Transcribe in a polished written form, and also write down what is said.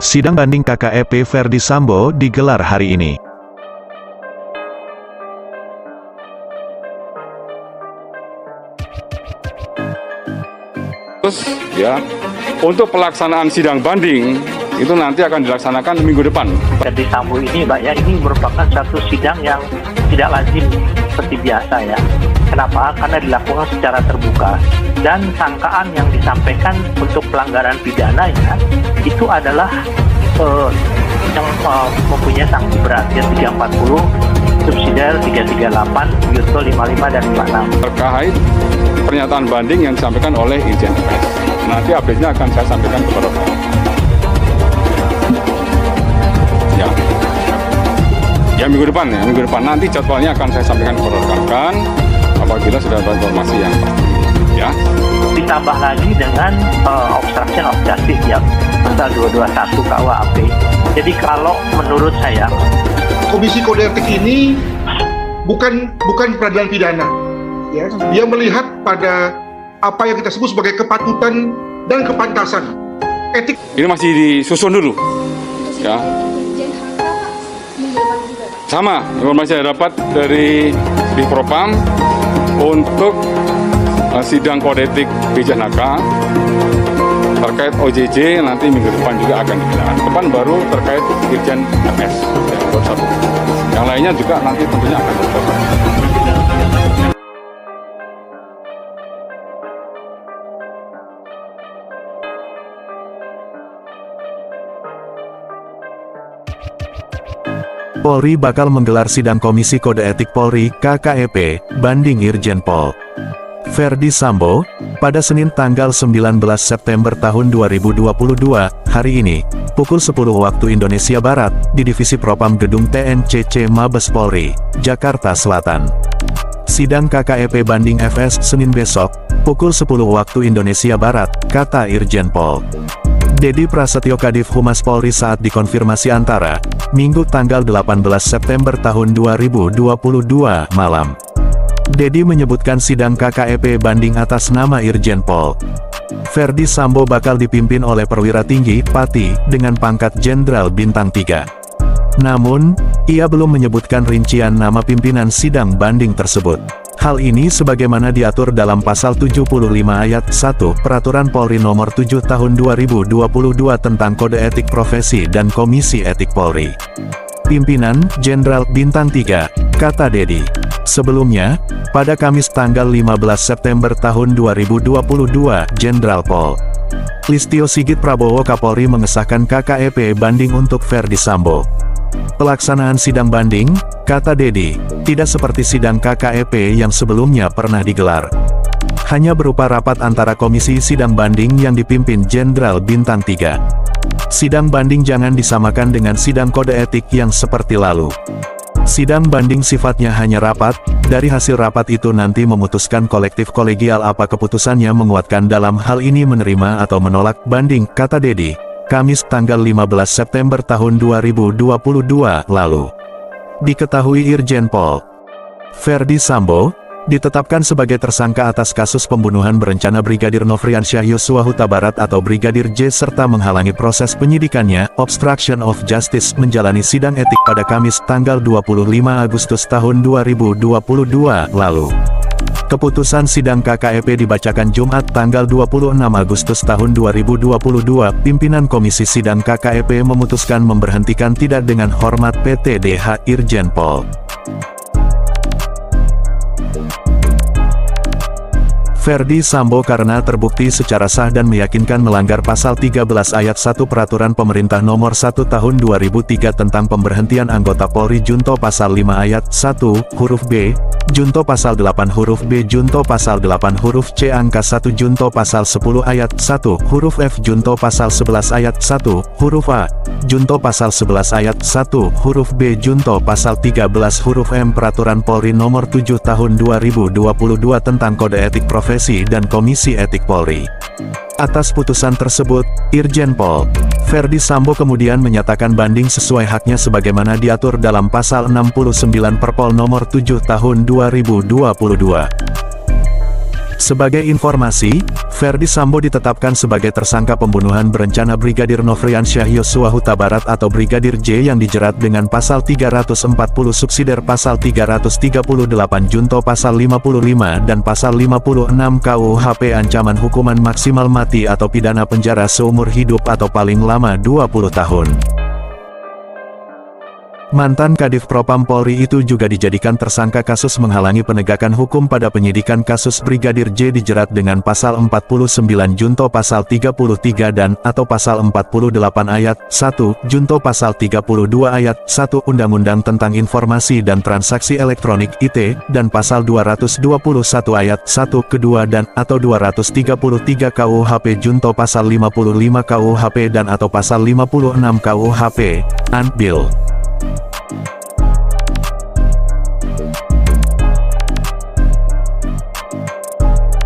Sidang banding KKEP Ferdy Sambo digelar hari ini. Terus ya, untuk pelaksanaan sidang banding itu nanti akan dilaksanakan minggu depan. Ferdy Sambo ini, Mbak, ya, ini merupakan satu sidang yang tidak lazim seperti biasa ya. Kenapa? Karena dilakukan secara terbuka dan sangkaan yang disampaikan untuk pelanggaran pidana ya itu adalah yang mempunyai sanksi berat ya 340, subsidiar 338, yurto 55 dan 56. Terkait pernyataan banding yang disampaikan oleh Irjen FS. Nanti update-nya akan saya sampaikan kepada Bapak. Ya minggu depan nanti jadwalnya akan saya sampaikan kepada rekan-rekan apabila sudah ada informasi yang pasti ya. Ditambah lagi dengan obstruction of justice ya pasal 221 KUHP. Jadi kalau menurut saya Komisi Kode Etik ini bukan peradilan pidana ya. Dia melihat pada apa yang kita sebut sebagai kepatutan dan kepantasan etik. Ini masih disusun dulu ya. Sama, informasi saya dapat dari Propam untuk sidang kode etik Bijanaka terkait OJJ nanti minggu depan juga akan digelar. Depan baru terkait Irjen FS ya, baru satu. Yang lainnya juga nanti tentunya akan digelar. Polri bakal menggelar sidang Komisi Kode Etik Polri KKEP banding Irjen Pol Ferdy Sambo pada Senin tanggal 19 September tahun 2022 hari ini pukul 10 waktu Indonesia Barat di Divisi Propam Gedung TNCC Mabes Polri, Jakarta Selatan. Sidang KKEP banding FS Senin besok pukul 10 waktu Indonesia Barat, kata Irjen Pol Dedi Prasetyo Kadif Humas Polri saat dikonfirmasi antara Minggu tanggal 18 September tahun 2022 malam. Dedi menyebutkan sidang KKEP banding atas nama Irjen Pol Ferdy Sambo bakal dipimpin oleh perwira tinggi Pati dengan pangkat Jenderal Bintang 3. Namun, ia belum menyebutkan rincian nama pimpinan sidang banding tersebut. Hal ini sebagaimana diatur dalam pasal 75 ayat 1 Peraturan Polri Nomor 7 Tahun 2022 tentang Kode Etik Profesi dan Komisi Etik Polri. Pimpinan, Jenderal Bintang 3, kata Dedi. Sebelumnya, pada Kamis tanggal 15 September tahun 2022, Jenderal Pol Listio Sigit Prabowo Kapolri mengesahkan KKEP banding untuk Ferdy Sambo. Pelaksanaan sidang banding, kata Dedi, tidak seperti sidang KKEP yang sebelumnya pernah digelar. Hanya berupa rapat antara komisi sidang banding yang dipimpin Jenderal Bintang 3. Sidang banding jangan disamakan dengan sidang kode etik yang seperti lalu. Sidang banding sifatnya hanya rapat, dari hasil rapat itu nanti memutuskan kolektif kolegial apa keputusannya menguatkan dalam hal ini menerima atau menolak banding, kata Dedi. Kamis tanggal 15 September tahun 2022 lalu. Diketahui Irjen Pol Ferdy Sambo ditetapkan sebagai tersangka atas kasus pembunuhan berencana Brigadir Nofriansyah Yosua Huta Barat atau Brigadir J serta menghalangi proses penyidikannya, obstruction of justice, menjalani sidang etik pada Kamis tanggal 25 Agustus tahun 2022 lalu. Keputusan sidang KKEP dibacakan Jumat tanggal 26 Agustus tahun 2022. Pimpinan Komisi Sidang KKEP memutuskan memberhentikan tidak dengan hormat PTDH Irjen Pol Ferdy Sambo karena terbukti secara sah dan meyakinkan melanggar pasal 13 ayat 1 Peraturan Pemerintah Nomor 1 Tahun 2003 tentang pemberhentian anggota Polri junto pasal 5 ayat 1 huruf B, junto pasal 8 huruf B, junto pasal 8 huruf C angka 1, junto pasal 10 ayat 1 huruf F, junto pasal 11 ayat 1 huruf A, junto pasal 11 ayat 1 huruf B, junto pasal 13 huruf M Peraturan Polri Nomor 7 Tahun 2022 tentang Kode Etik Profesi dan Komisi Etik Polri. Atas putusan tersebut, Irjen Pol Ferdy Sambo kemudian menyatakan banding sesuai haknya sebagaimana diatur dalam pasal 69 Perpol Nomor 7 Tahun 2022. Sebagai informasi, Ferdi Sambo ditetapkan sebagai tersangka pembunuhan berencana Brigadir Nofriansyah Yosua Huta Barat atau Brigadir J yang dijerat dengan pasal 340 subsidiar pasal 338 junto pasal 55 dan pasal 56 KUHP ancaman hukuman maksimal mati atau pidana penjara seumur hidup atau paling lama 20 tahun. Mantan Kadif Propam Polri itu juga dijadikan tersangka kasus menghalangi penegakan hukum pada penyidikan kasus Brigadir J dijerat dengan pasal 49 junto pasal 33 dan atau pasal 48 ayat 1 junto pasal 32 ayat 1 Undang-Undang tentang Informasi dan Transaksi Elektronik (IT) dan pasal 221 ayat 1 kedua dan atau 233 KUHP junto pasal 55 KUHP dan atau pasal 56 KUHP (Anbil).